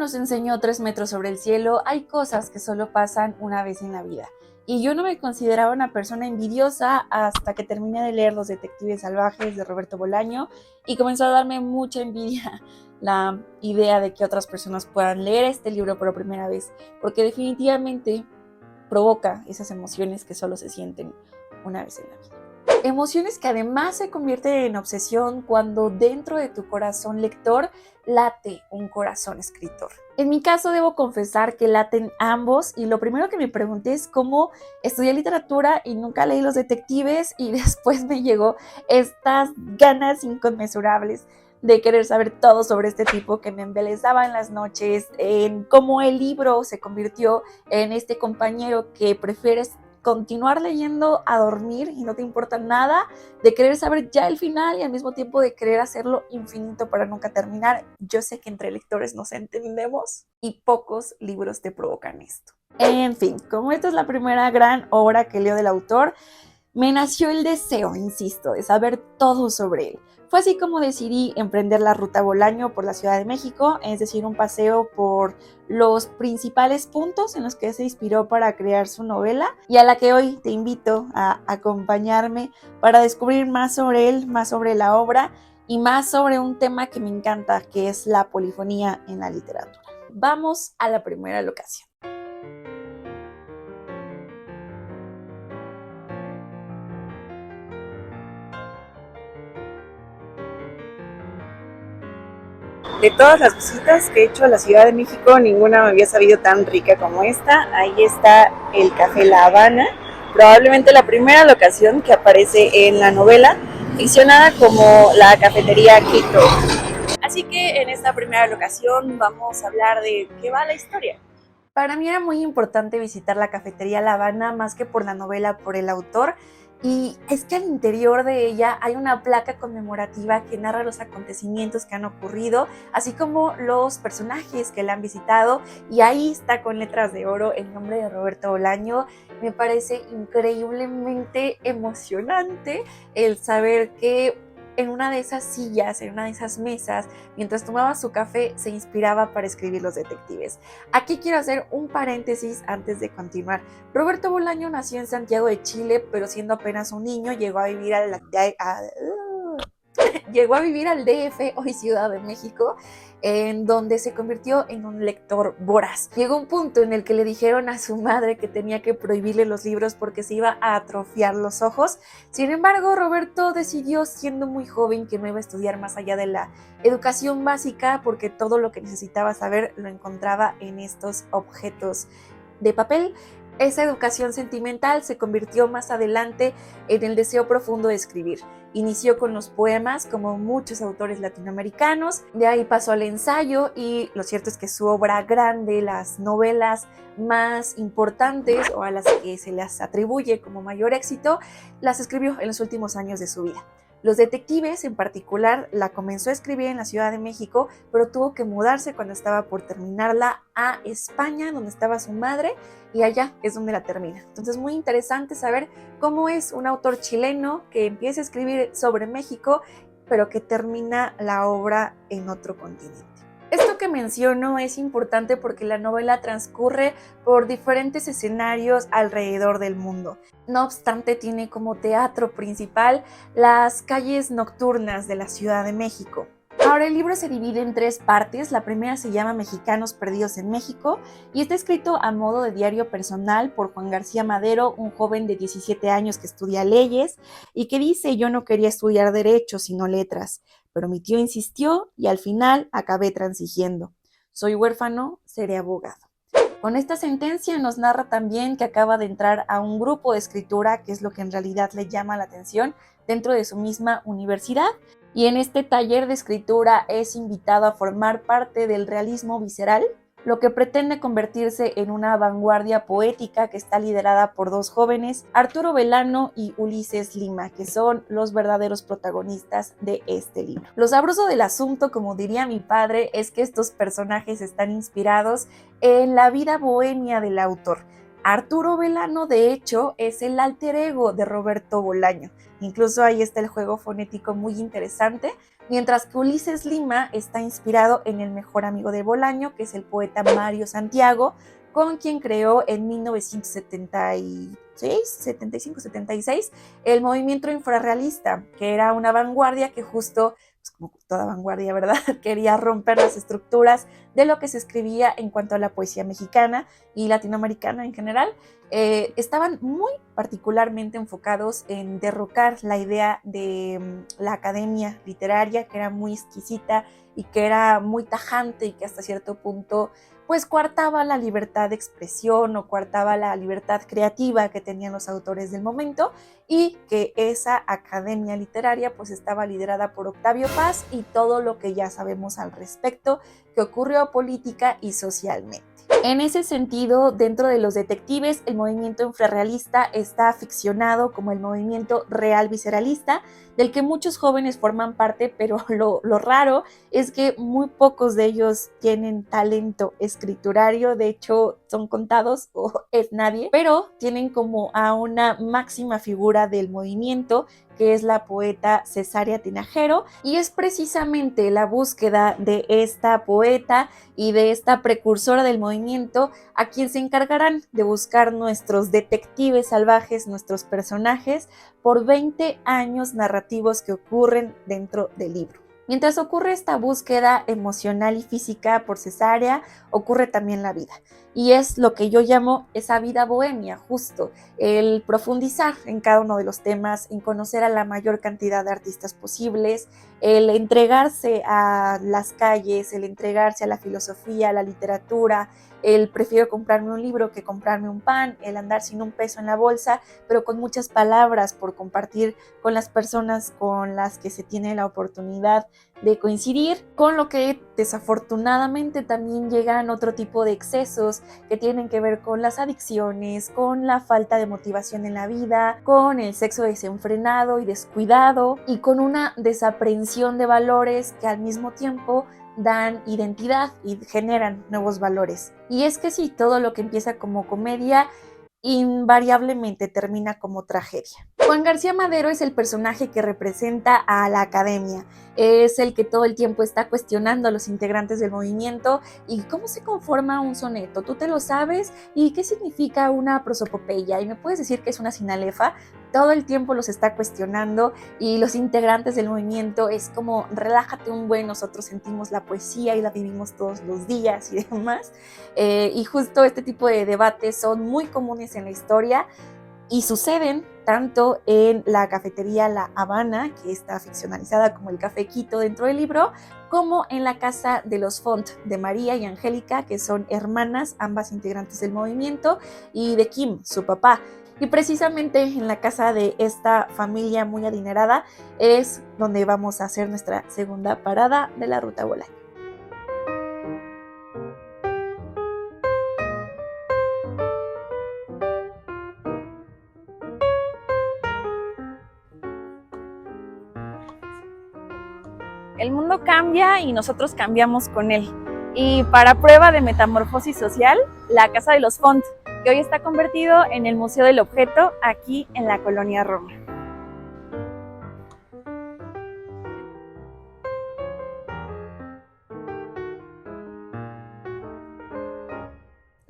nos enseñó 3 metros sobre el cielo, hay cosas que solo pasan una vez en la vida. Y yo no me consideraba una persona envidiosa hasta que terminé de leer Los Detectives Salvajes de Roberto Bolaño y comenzó a darme mucha envidia la idea de que otras personas puedan leer este libro por primera vez, porque definitivamente provoca esas emociones que solo se sienten una vez en la vida. Emociones que además se convierten en obsesión cuando dentro de tu corazón lector late un corazón escritor. En mi caso debo confesar que laten ambos y lo primero que me pregunté es cómo estudié literatura y nunca leí Los Detectives y después me llegó estas ganas inconmensurables de querer saber todo sobre este tipo que me embelezaba en las noches, en cómo el libro se convirtió en este compañero que prefieres continuar leyendo a dormir y no te importa nada, de querer saber ya el final y al mismo tiempo de querer hacerlo infinito para nunca terminar. Yo sé que entre lectores nos entendemos y pocos libros te provocan esto. En fin, como esta es la primera gran obra que leo del autor, me nació el deseo, insisto, de saber todo sobre él. Fue así como decidí emprender la ruta Bolaño por la Ciudad de México, es decir, un paseo por los principales puntos en los que se inspiró para crear su novela y a la que hoy te invito a acompañarme para descubrir más sobre él, más sobre la obra y más sobre un tema que me encanta, que es la polifonía en la literatura. Vamos a la primera locación. De todas las visitas que he hecho a la Ciudad de México, ninguna me había sabido tan rica como esta. Ahí está el Café La Habana, probablemente la primera locación que aparece en la novela, ficcionada como la cafetería Quito. Así que en esta primera locación vamos a hablar de qué va la historia. Para mí era muy importante visitar la cafetería La Habana, más que por la novela, por el autor. Y es que al interior de ella hay una placa conmemorativa que narra los acontecimientos que han ocurrido, así como los personajes que la han visitado, y ahí está con letras de oro el nombre de Roberto Bolaño. Me parece increíblemente emocionante el saber que en una de esas sillas, en una de esas mesas, mientras tomaba su café, se inspiraba para escribir Los Detectives. Aquí quiero hacer un paréntesis antes de continuar. Roberto Bolaño nació en Santiago de Chile, pero siendo apenas un niño llegó a vivir llegó a vivir al DF, hoy Ciudad de México, en donde se convirtió en un lector voraz. Llegó un punto en el que le dijeron a su madre que tenía que prohibirle los libros porque se iba a atrofiar los ojos. Sin embargo, Roberto decidió, siendo muy joven, que no iba a estudiar más allá de la educación básica porque todo lo que necesitaba saber lo encontraba en estos objetos de papel. Esa educación sentimental se convirtió más adelante en el deseo profundo de escribir. Inició con los poemas, como muchos autores latinoamericanos, de ahí pasó al ensayo y lo cierto es que su obra grande, las novelas más importantes o a las que se les atribuye como mayor éxito, las escribió en los últimos años de su vida. Los Detectives, en particular, la comenzó a escribir en la Ciudad de México, pero tuvo que mudarse cuando estaba por terminarla a España, donde estaba su madre, y allá es donde la termina. Entonces, muy interesante saber cómo es un autor chileno que empieza a escribir sobre México, pero que termina la obra en otro continente. Esto que menciono es importante porque la novela transcurre por diferentes escenarios alrededor del mundo. No obstante, tiene como teatro principal las calles nocturnas de la Ciudad de México. Ahora el libro se divide en 3 partes. La primera se llama Mexicanos Perdidos en México y está escrito a modo de diario personal por Juan García Madero, un joven de 17 años que estudia leyes y que dice: yo no quería estudiar derecho sino letras, pero mi tío insistió y al final acabé transigiendo. Soy huérfano, seré abogado. Con esta sentencia nos narra también que acaba de entrar a un grupo de escritura, que es lo que en realidad le llama la atención, dentro de su misma universidad. Y en este taller de escritura es invitado a formar parte del realismo visceral, lo que pretende convertirse en una vanguardia poética que está liderada por 2 jóvenes, Arturo Belano y Ulises Lima, que son los verdaderos protagonistas de este libro. Lo sabroso del asunto, como diría mi padre, es que estos personajes están inspirados en la vida bohemia del autor. Arturo Belano, de hecho, es el alter ego de Roberto Bolaño. Incluso ahí está el juego fonético muy interesante, mientras que Ulises Lima está inspirado en el mejor amigo de Bolaño, que es el poeta Mario Santiago, con quien creó en 1976, 75-76 el movimiento infrarrealista, que era una vanguardia que justo, pues como toda vanguardia, ¿verdad?, quería romper las estructuras de lo que se escribía en cuanto a la poesía mexicana y latinoamericana en general. Estaban muy particularmente enfocados en derrocar la idea de la academia literaria, que era muy exquisita y que era muy tajante y que hasta cierto punto pues coartaba la libertad de expresión o coartaba la libertad creativa que tenían los autores del momento, y que esa academia literaria pues estaba liderada por Octavio Paz y todo lo que ya sabemos al respecto que ocurrió política y socialmente. En ese sentido, dentro de los detectives, el movimiento infrarrealista está ficcionado como el movimiento real visceralista, del que muchos jóvenes forman parte, pero lo raro es que muy pocos de ellos tienen talento escriturario, de hecho son contados o es nadie, pero tienen como a una máxima figura del movimiento, que es la poeta Cesárea Tinajero, y es precisamente la búsqueda de esta poeta y de esta precursora del movimiento a quien se encargarán de buscar nuestros detectives salvajes, nuestros personajes, por 20 años narrativos que ocurren dentro del libro. Mientras ocurre esta búsqueda emocional y física por Cesárea, ocurre también la vida. Y es lo que yo llamo esa vida bohemia, justo, el profundizar en cada uno de los temas, en conocer a la mayor cantidad de artistas posibles, el entregarse a las calles, el entregarse a la filosofía, a la literatura, el prefiero comprarme un libro que comprarme un pan, el andar sin un peso en la bolsa, pero con muchas palabras por compartir con las personas con las que se tiene la oportunidad de coincidir, con lo que desafortunadamente también llegan otro tipo de excesos que tienen que ver con las adicciones, con la falta de motivación en la vida, con el sexo desenfrenado y descuidado y con una desaprehensión de valores que al mismo tiempo dan identidad y generan nuevos valores. Y es que sí, todo lo que empieza como comedia invariablemente termina como tragedia. Juan García Madero es el personaje que representa a la academia, es el que todo el tiempo está cuestionando a los integrantes del movimiento y cómo se conforma un soneto, ¿tú te lo sabes? ¿Y qué significa una prosopopeya? ¿Y me puedes decir que es una sinalefa? Todo el tiempo los está cuestionando y los integrantes del movimiento es como relájate un buen, nosotros sentimos la poesía y la vivimos todos los días y demás. Y justo este tipo de debates son muy comunes en la historia y suceden tanto en la cafetería La Habana, que está ficcionalizada como el Café Quito dentro del libro, como en la casa de los Font, de María y Angélica, que son hermanas, ambas integrantes del movimiento, y de Kim, su papá. Y precisamente en la casa de esta familia muy adinerada es donde vamos a hacer nuestra segunda parada de la Ruta Bolaño. El mundo cambia y nosotros cambiamos con él. Y para prueba de metamorfosis social, la Casa de los Font, que hoy está convertido en el Museo del Objeto aquí en la Colonia Roma.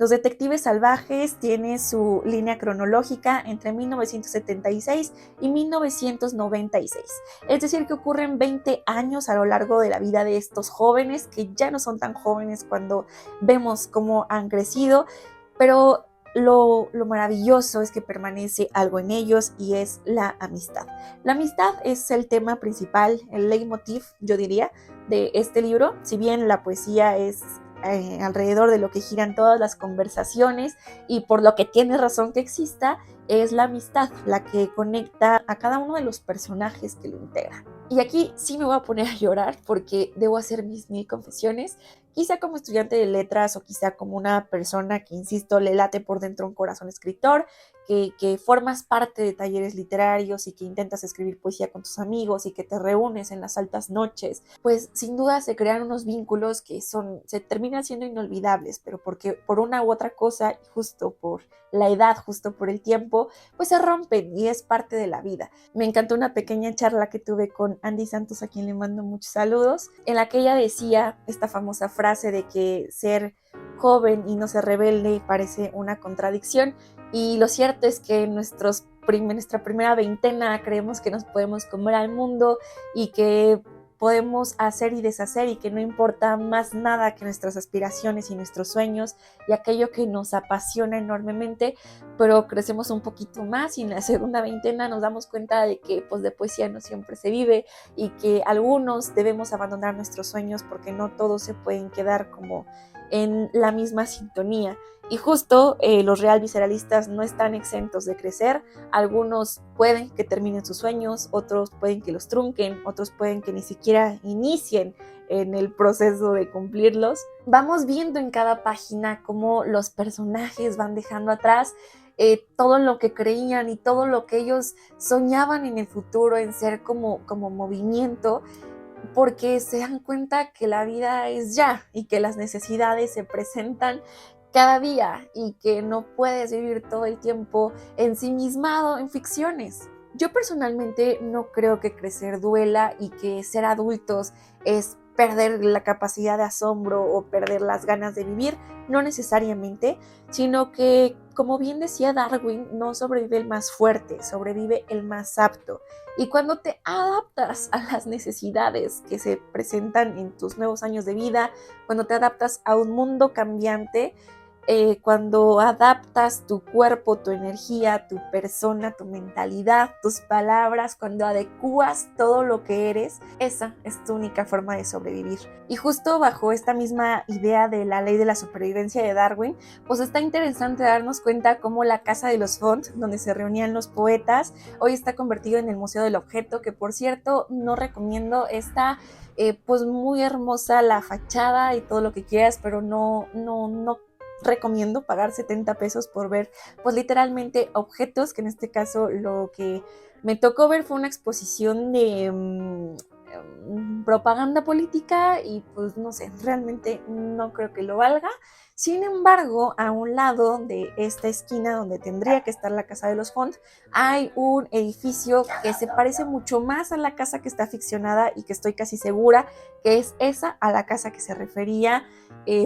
Los Detectives Salvajes tiene su línea cronológica entre 1976 y 1996. Es decir, que ocurren 20 años a lo largo de la vida de estos jóvenes, que ya no son tan jóvenes cuando vemos cómo han crecido, pero lo maravilloso es que permanece algo en ellos y es la amistad. La amistad es el tema principal, el leitmotiv, yo diría, de este libro. Si bien la poesía es alrededor de lo que giran todas las conversaciones y por lo que tiene razón que exista, es la amistad la que conecta a cada uno de los personajes que lo integran. Y aquí sí me voy a poner a llorar porque debo hacer mis 1000 confesiones, quizá como estudiante de letras o quizá como una persona que, insisto, le late por dentro un corazón escritor, que formas parte de talleres literarios y que intentas escribir poesía con tus amigos y que te reúnes en las altas noches, pues sin duda se crean unos vínculos que se terminan siendo inolvidables, pero porque por una u otra cosa, justo por la edad, justo por el tiempo, pues se rompen y es parte de la vida. Me encantó una pequeña charla que tuve con Andy Santos, a quien le mando muchos saludos, en la que ella decía esta famosa frase de que ser joven y no ser rebelde parece una contradicción, y lo cierto es que en nuestra primera veintena creemos que nos podemos comer al mundo y que podemos hacer y deshacer y que no importa más nada que nuestras aspiraciones y nuestros sueños y aquello que nos apasiona enormemente, pero crecemos un poquito más y en la segunda veintena nos damos cuenta de que pues de poesía no siempre se vive y que algunos debemos abandonar nuestros sueños porque no todos se pueden quedar como en la misma sintonía. Y justo los real visceralistas no están exentos de crecer. Algunos pueden que terminen sus sueños, otros pueden que los trunquen, otros pueden que ni siquiera inicien en el proceso de cumplirlos. Vamos viendo en cada página cómo los personajes van dejando atrás todo lo que creían y todo lo que ellos soñaban en el futuro en ser como movimiento, porque se dan cuenta que la vida es ya y que las necesidades se presentan cada día y que no puedes vivir todo el tiempo ensimismado en ficciones. Yo personalmente no creo que crecer duela y que ser adultos es perder la capacidad de asombro o perder las ganas de vivir, no necesariamente, sino que, como bien decía Darwin, no sobrevive el más fuerte, sobrevive el más apto. Y cuando te adaptas a las necesidades que se presentan en tus nuevos años de vida, cuando te adaptas a un mundo cambiante, cuando adaptas tu cuerpo, tu energía, tu persona, tu mentalidad, tus palabras, cuando adecuas todo lo que eres, esa es tu única forma de sobrevivir. Y justo bajo esta misma idea de la ley de la supervivencia de Darwin, pues está interesante darnos cuenta cómo la casa de los Font, donde se reunían los poetas, hoy está convertido en el Museo del Objeto, que por cierto no recomiendo. Está pues muy hermosa la fachada y todo lo que quieras, pero no recomiendo pagar 70 pesos por ver pues literalmente objetos, que en este caso lo que me tocó ver fue una exposición de propaganda política y pues no sé, realmente no creo que lo valga. Sin embargo, a un lado de esta esquina donde tendría que estar la casa de los Font, hay un edificio que se parece mucho más a la casa que está ficcionada y que estoy casi segura que es esa a la casa que se refería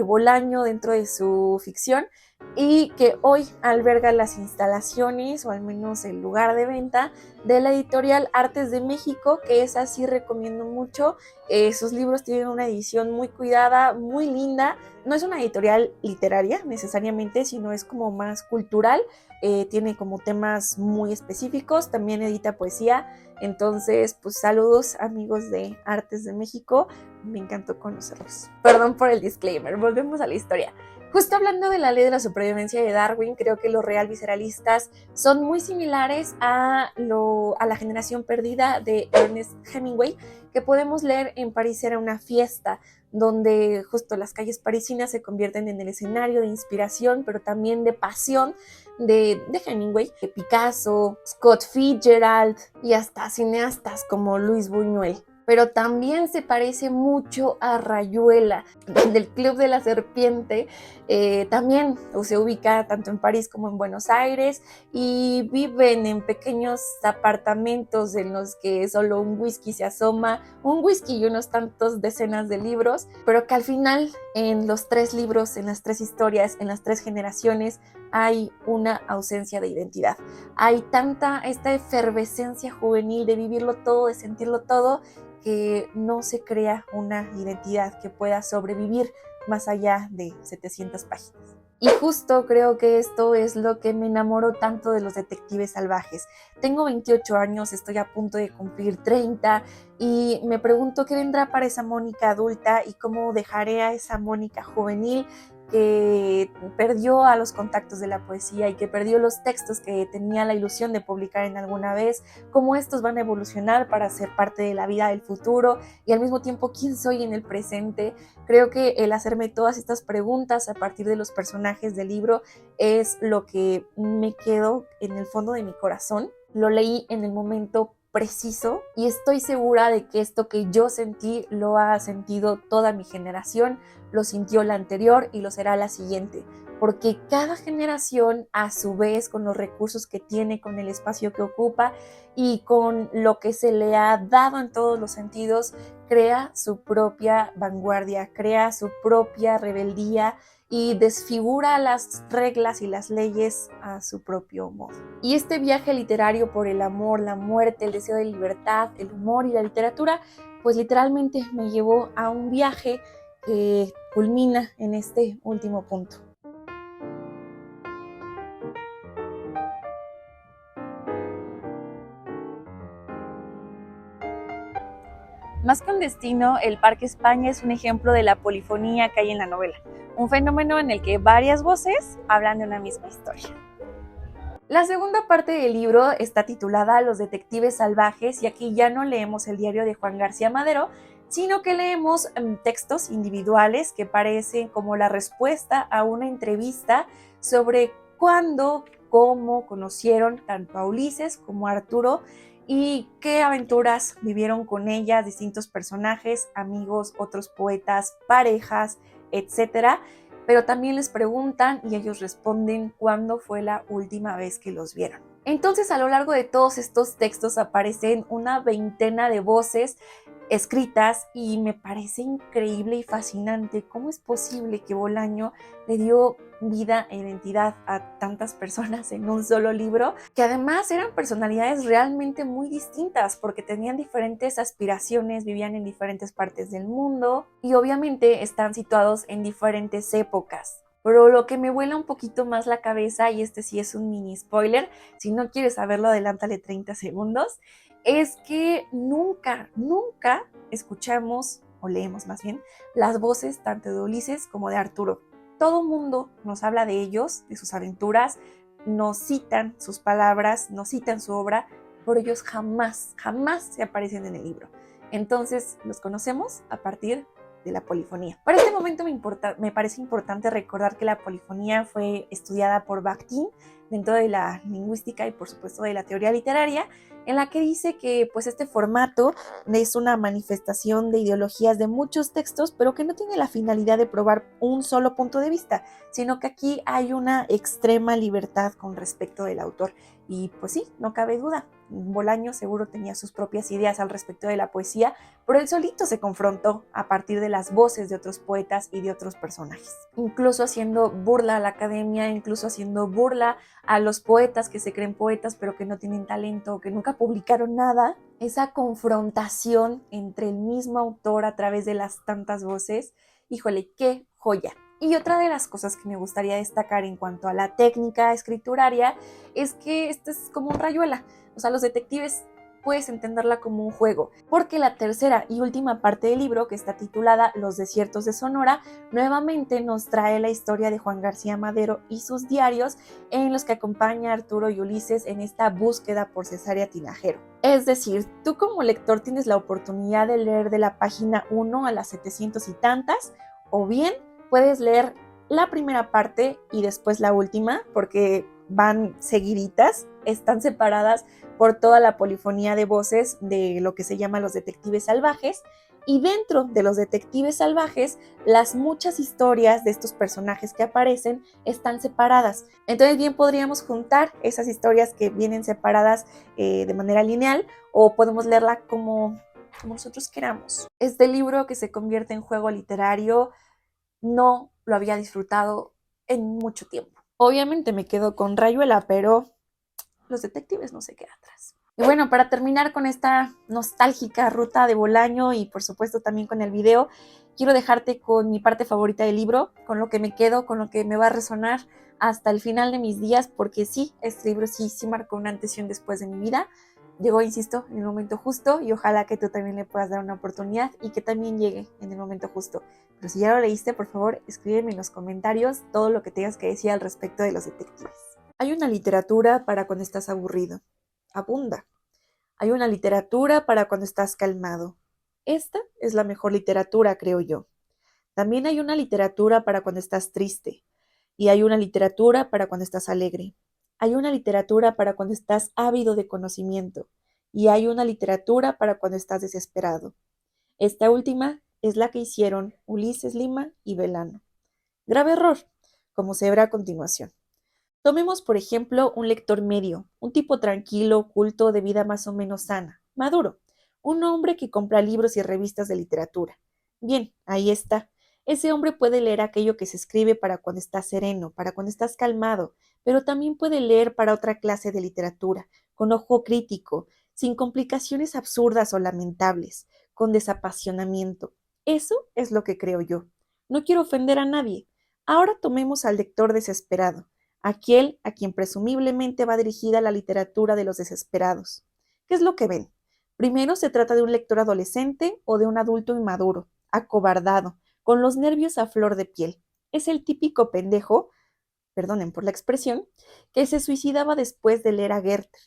Bolaño dentro de su ficción, y que hoy alberga las instalaciones o al menos el lugar de venta de la editorial Artes de México, que esa sí recomiendo mucho. Sus libros tienen una edición muy cuidada, muy linda. No es una editorial literaria necesariamente, sino es como más cultural. Tiene como temas muy específicos, también edita poesía. Entonces, pues saludos amigos de Artes de México, me encantó conocerlos. Perdón por el disclaimer, volvemos a la historia. Justo hablando de la ley de la supervivencia de Darwin, creo que los real visceralistas son muy similares a la generación perdida de Ernest Hemingway, que podemos leer en París era una fiesta, donde justo las calles parisinas se convierten en el escenario de inspiración, pero también de pasión de Hemingway, de Picasso, Scott Fitzgerald y hasta cineastas como Luis Buñuel. Pero también se parece mucho a Rayuela, del Club de la Serpiente. También se ubica tanto en París como en Buenos Aires y viven en pequeños apartamentos en los que solo un whisky se asoma, un whisky y unos tantos decenas de libros, pero que al final en los 3 libros, en las 3 historias, en las 3 generaciones, hay una ausencia de identidad. Hay esta efervescencia juvenil de vivirlo todo, de sentirlo todo, que no se crea una identidad que pueda sobrevivir más allá de 700 páginas. Y justo creo que esto es lo que me enamoró tanto de los detectives salvajes. Tengo 28 años, estoy a punto de cumplir 30 y me pregunto qué vendrá para esa Mónica adulta y cómo dejaré a esa Mónica juvenil que perdió a los contactos de la poesía y que perdió los textos que tenía la ilusión de publicar en alguna vez, cómo estos van a evolucionar para ser parte de la vida del futuro y al mismo tiempo quién soy en el presente. Creo que el hacerme todas estas preguntas a partir de los personajes del libro es lo que me quedó en el fondo de mi corazón. Lo leí en el momento preciso y estoy segura de que esto que yo sentí lo ha sentido toda mi generación, lo sintió la anterior y lo será la siguiente, porque cada generación a su vez, con los recursos que tiene, con el espacio que ocupa y con lo que se le ha dado en todos los sentidos, crea su propia vanguardia, crea su propia rebeldía y desfigura las reglas y las leyes a su propio modo. Y este viaje literario por el amor, la muerte, el deseo de libertad, el humor y la literatura, pues literalmente me llevó a un viaje que culmina en este último punto. Más que un destino, el Parque España es un ejemplo de la polifonía que hay en la novela, un fenómeno en el que varias voces hablan de una misma historia. La segunda parte del libro está titulada Los detectives salvajes y aquí ya no leemos el diario de Juan García Madero, sino que leemos textos individuales que parecen como la respuesta a una entrevista sobre cuándo, cómo conocieron tanto a Ulises como a Arturo y qué aventuras vivieron con ellas, distintos personajes, amigos, otros poetas, parejas, etcétera. Pero también les preguntan y ellos responden cuándo fue la última vez que los vieron. Entonces, a lo largo de todos estos textos aparecen una veintena de voces escritas y me parece increíble y fascinante cómo es posible que Bolaño le dio vida e identidad a tantas personas en un solo libro, que además eran personalidades realmente muy distintas porque tenían diferentes aspiraciones, vivían en diferentes partes del mundo y obviamente están situados en diferentes épocas. Pero lo que me vuela un poquito más la cabeza, y este sí es un mini spoiler, si no quieres saberlo adelántale 30 segundos, es que nunca escuchamos, o leemos más bien, las voces tanto de Ulises como de Arturo. Todo mundo nos habla de ellos, de sus aventuras, nos citan sus palabras, nos citan su obra, pero ellos jamás se aparecen en el libro. Entonces los conocemos a partir de la polifonía. Para este momento me parece importante recordar que la polifonía fue estudiada por Bakhtin dentro de la lingüística y por supuesto de la teoría literaria, en la que dice que pues este formato es una manifestación de ideologías de muchos textos, pero que no tiene la finalidad de probar un solo punto de vista, sino que aquí hay una extrema libertad con respecto del autor. Y pues sí, no cabe duda, Bolaño seguro tenía sus propias ideas al respecto de la poesía, pero él solito se confrontó a partir de las voces de otros poetas y de otros personajes. Incluso haciendo burla a la academia, incluso haciendo burla a los poetas que se creen poetas pero que no tienen talento, que nunca publicaron nada. Esa confrontación entre el mismo autor a través de las tantas voces, híjole, qué joya. Y otra de las cosas que me gustaría destacar en cuanto a la técnica escrituraria es que esto es como un rayuela. O sea, los detectives puedes entenderla como un juego, porque la tercera y última parte del libro, que está titulada Los desiertos de Sonora, nuevamente nos trae la historia de Juan García Madero y sus diarios en los que acompaña a Arturo y Ulises en esta búsqueda por Cesarea Tinajero. Es decir, tú como lector tienes la oportunidad de leer de la página 1 a las 700 y tantas, o bien puedes leer la primera parte y después la última, porque van seguiditas, están separadas por toda la polifonía de voces de lo que se llama los detectives salvajes, y dentro de los detectives salvajes las muchas historias de estos personajes que aparecen están separadas. Entonces bien podríamos juntar esas historias que vienen separadas de manera lineal, o podemos leerla como nosotros queramos. Este libro, que se convierte en juego literario, no lo había disfrutado en mucho tiempo. Obviamente me quedo con Rayuela, pero los detectives no se quedan atrás. Y bueno, para terminar con esta nostálgica ruta de Bolaño y por supuesto también con el video, quiero dejarte con mi parte favorita del libro, con lo que me quedo, con lo que me va a resonar hasta el final de mis días, porque sí, este libro sí marcó un antes y un después de mi vida. Llegó, insisto, en el momento justo y ojalá que tú también le puedas dar una oportunidad y que también llegue en el momento justo. Pero si ya lo leíste, por favor, escríbeme en los comentarios todo lo que tengas que decir al respecto de los detectives. Hay una literatura para cuando estás aburrido. Abunda. Hay una literatura para cuando estás calmado. Esta es la mejor literatura, creo yo. También hay una literatura para cuando estás triste. Y hay una literatura para cuando estás alegre. Hay una literatura para cuando estás ávido de conocimiento. Y hay una literatura para cuando estás desesperado. Esta última es la que hicieron Ulises Lima y Belano. Grave error, como se verá a continuación. Tomemos, por ejemplo, un lector medio, un tipo tranquilo, culto, de vida más o menos sana, maduro, un hombre que compra libros y revistas de literatura. Bien, ahí está. Ese hombre puede leer aquello que se escribe para cuando estás sereno, para cuando estás calmado, pero también puede leer para otra clase de literatura, con ojo crítico, sin complicaciones absurdas o lamentables, con desapasionamiento. Eso es lo que creo yo. No quiero ofender a nadie. Ahora tomemos al lector desesperado, aquel a quien presumiblemente va dirigida la literatura de los desesperados. ¿Qué es lo que ven? Primero se trata de un lector adolescente o de un adulto inmaduro, acobardado, con los nervios a flor de piel. Es el típico pendejo, perdonen por la expresión, que se suicidaba después de leer a Goethe.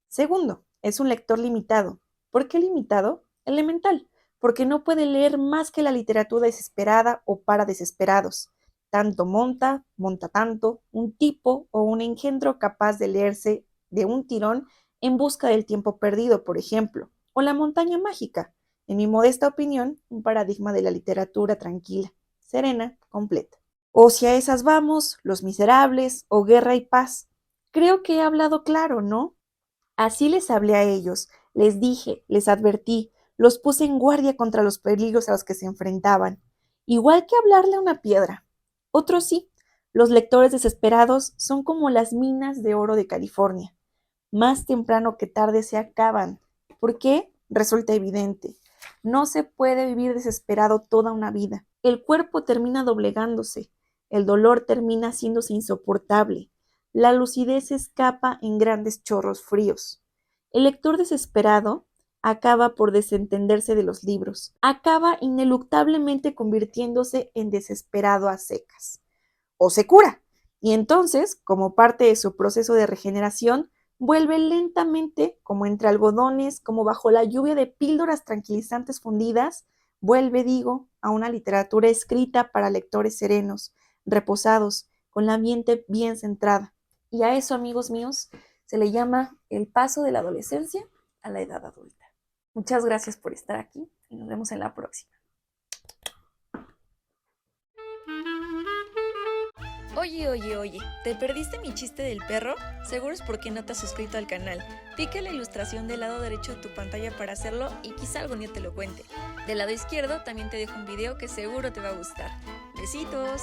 Segundo, es un lector limitado. ¿Por qué limitado? Elemental, porque no puede leer más que la literatura desesperada o para desesperados. Tanto monta tanto, un tipo o un engendro capaz de leerse de un tirón en busca del tiempo perdido, por ejemplo, o La montaña mágica, en mi modesta opinión, un paradigma de la literatura tranquila, serena, completa. O si a esas vamos, Los Miserables o Guerra y Paz. Creo que he hablado claro, ¿no? Así les hablé a ellos, les dije, les advertí, los puse en guardia contra los peligros a los que se enfrentaban, igual que hablarle a una piedra. Otros sí, los lectores desesperados son como las minas de oro de California. Más temprano que tarde se acaban. ¿Por qué? Resulta evidente. No se puede vivir desesperado toda una vida. El cuerpo termina doblegándose, el dolor termina haciéndose insoportable. La lucidez escapa en grandes chorros fríos. El lector desesperado acaba por desentenderse de los libros, acaba ineluctablemente convirtiéndose en desesperado a secas. O se cura, y entonces, como parte de su proceso de regeneración, vuelve lentamente, como entre algodones, como bajo la lluvia de píldoras tranquilizantes fundidas, vuelve, digo, a una literatura escrita para lectores serenos, reposados, con la mente bien centrada. Y a eso, amigos míos, se le llama el paso de la adolescencia a la edad adulta. Muchas gracias por estar aquí y nos vemos en la próxima. Oye, ¿te perdiste mi chiste del perro? Seguro es porque no te has suscrito al canal. Pica la ilustración del lado derecho de tu pantalla para hacerlo y quizá algún día te lo cuente. Del lado izquierdo también te dejo un video que seguro te va a gustar. ¡Besitos!